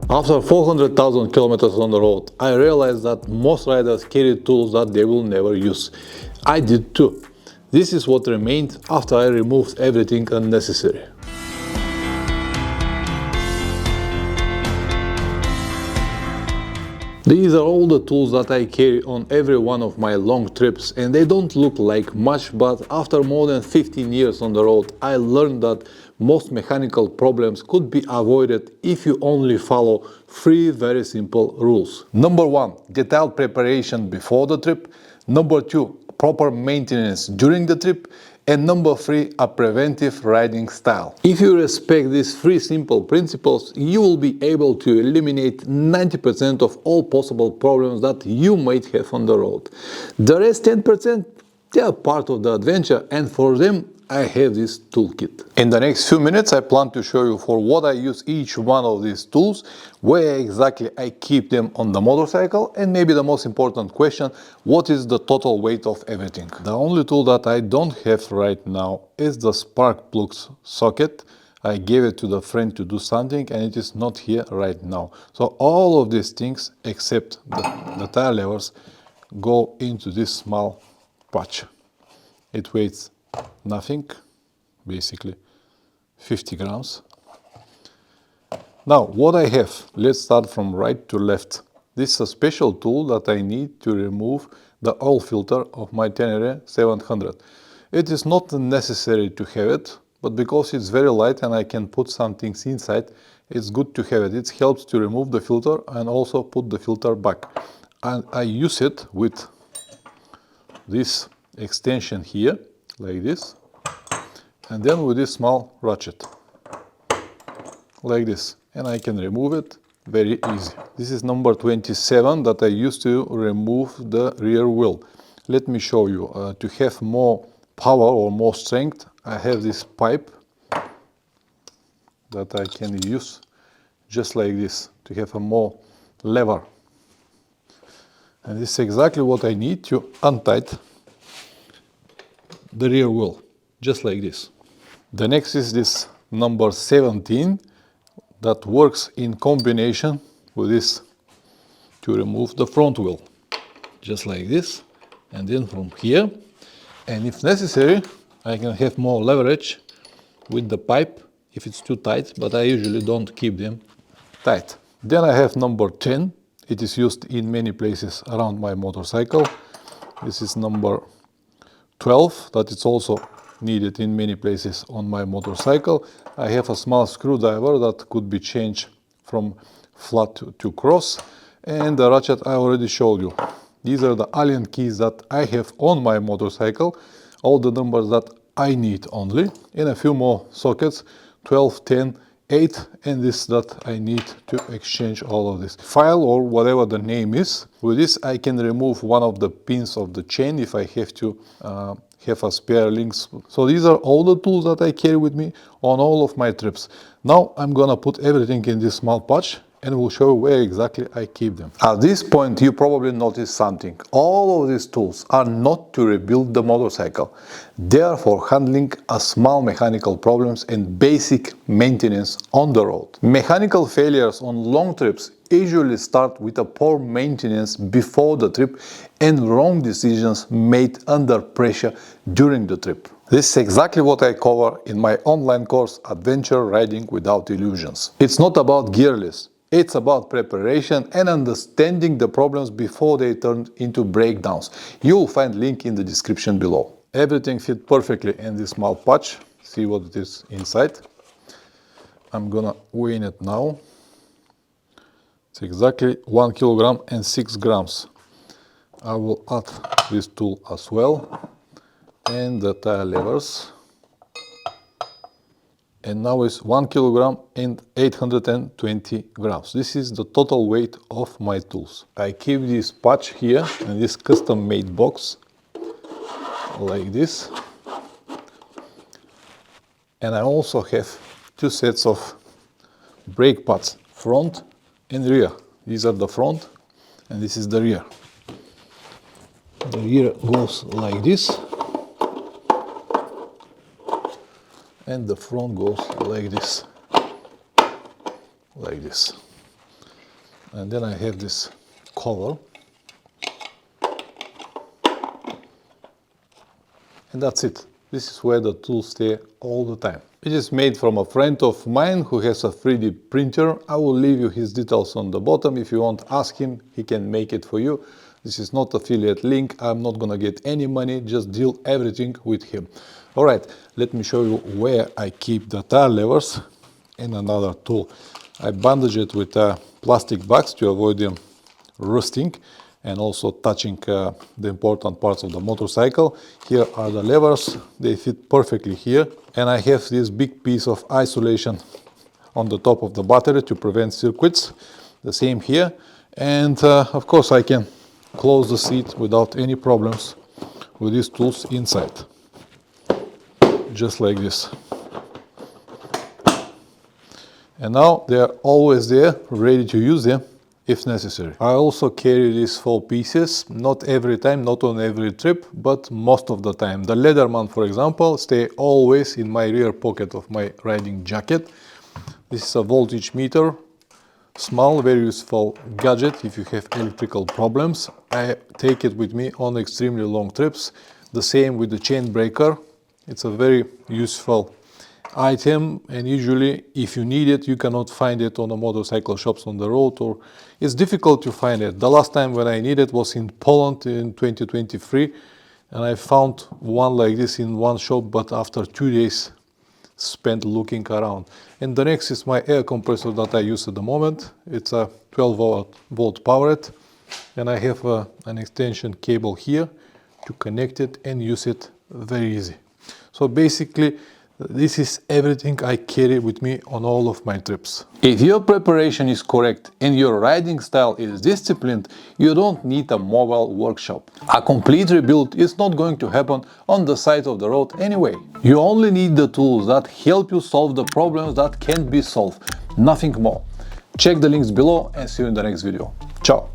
After 400,000 kilometers on the road, I realized that most riders carry tools that they will never use. I did too. This is what remained after I removed everything unnecessary. These are all the tools that I carry on every one of my long trips, and they don't look like much, but after more than 15 years on the road, I learned that most mechanical problems could be avoided if you only follow 3 very simple rules. Number 1, detailed preparation before the trip. Number 2, proper maintenance during the trip. And number 3, a preventive riding style. If you respect these 3 simple principles, you will be able to eliminate 90% of all possible problems that you might have on the road. The rest 10%, they are part of the adventure, and for them I have this toolkit. In the next few minutes I plan to show you for what I use each one of these tools, where exactly I keep them on the motorcycle, and maybe the most important question, what is the total weight of everything. The only tool that I don't have right now is the spark plugs socket. I gave it to the friend to do something and it is not here right now. So all of these things except the tire levers go into this small pouch. It weighs nothing, basically 50 grams. Now what I have, let's start from right to left. This is a special tool that I need to remove the oil filter of my Tenere 700. It is not necessary to have it, but because it's very light and I can put some things inside, it's good to have it. It helps to remove the filter and also put the filter back. And I use it with this extension here, like this, and then with this small ratchet, like this, and I can remove it very easy. This is number 27 that I used to remove the rear wheel. Let me show you. To have more power or more strength, I have this pipe that I can use just like this to have a more lever. And this is exactly what I need to untighten the rear wheel, just like this. The next is this number 17 that works in combination with this to remove the front wheel, just like this, and then from here, and if necessary I can have more leverage with the pipe if it's too tight, but I usually don't keep them tight. Then I have number 10. It is used in many places around my motorcycle. This is number 12, that it's also needed in many places on my motorcycle. I have a small screwdriver that could be changed from flat to cross, and the ratchet I already showed you. These are the Allen keys that I have on my motorcycle, all the numbers that I need only, and a few more sockets, 12, 10, 8, and this that I need to exchange all of this. File or whatever the name is. With this I can remove one of the pins of the chain if I have to have a spare links. So these are all the tools that I carry with me on all of my trips. Now I'm gonna put everything in this small pouch and we'll show where exactly I keep them. At this point you probably noticed something. All of these tools are not to rebuild the motorcycle. They are for handling a small mechanical problems and basic maintenance on the road. Mechanical failures on long trips usually start with a poor maintenance before the trip and wrong decisions made under pressure during the trip. This is exactly what I cover in my online course Adventure Riding Without Illusions. It's not about gear list. It's about preparation and understanding the problems before they turn into breakdowns. You'll find link in the description below. Everything fits perfectly in this small pouch. See what it is inside. I'm gonna weigh it now. It's exactly 1 kilogram and 6 grams. I will add this tool as well and the tire levers. And now it's 1 kilogram and 820 grams. This is the total weight of my tools. I keep this pouch here in this custom made box like this. And I also have 2 sets of brake pads, front and rear. These are the front and this is the rear. The rear goes like this and the front goes like this. And then I have this cover. And that's it. This is where the tools stay all the time. It is made from a friend of mine who has a 3D printer. I will leave you his details on the bottom. If you want to ask him, he can make it for you. This is not affiliate link. I'm not gonna get any money, just deal everything with him. All right, let me show you where I keep the tire levers and another tool. I bandage it with plastic bags to avoid them rusting and also touching the important parts of the motorcycle. Here are the levers, they fit perfectly here. And I have this big piece of isolation on the top of the battery to prevent circuits. The same here. And of course I can close the seat without any problems with these tools inside. Just like this. And now they are always there, ready to use them if necessary. I also carry these 4 pieces, not every time, not on every trip, but most of the time. The Leatherman, for example, stay always in my rear pocket of my riding jacket. This is a voltage meter, small, very useful gadget if you have electrical problems. I take it with me on extremely long trips. The same with the chain breaker. It's a very useful item, and usually if you need it, you cannot find it on the motorcycle shops on the road, or it's difficult to find it. The last time when I needed it was in Poland in 2023, and I found one like this in one shop, but after 2 days spent looking around. And the next is my air compressor that I use at the moment. It's a 12-volt powered, and I have an extension cable here to connect it and use it very easy. So basically, this is everything I carry with me on all of my trips. If your preparation is correct and your riding style is disciplined, you don't need a mobile workshop. A complete rebuild is not going to happen on the side of the road anyway. You only need the tools that help you solve the problems that can be solved, nothing more. Check the links below and see you in the next video. Ciao!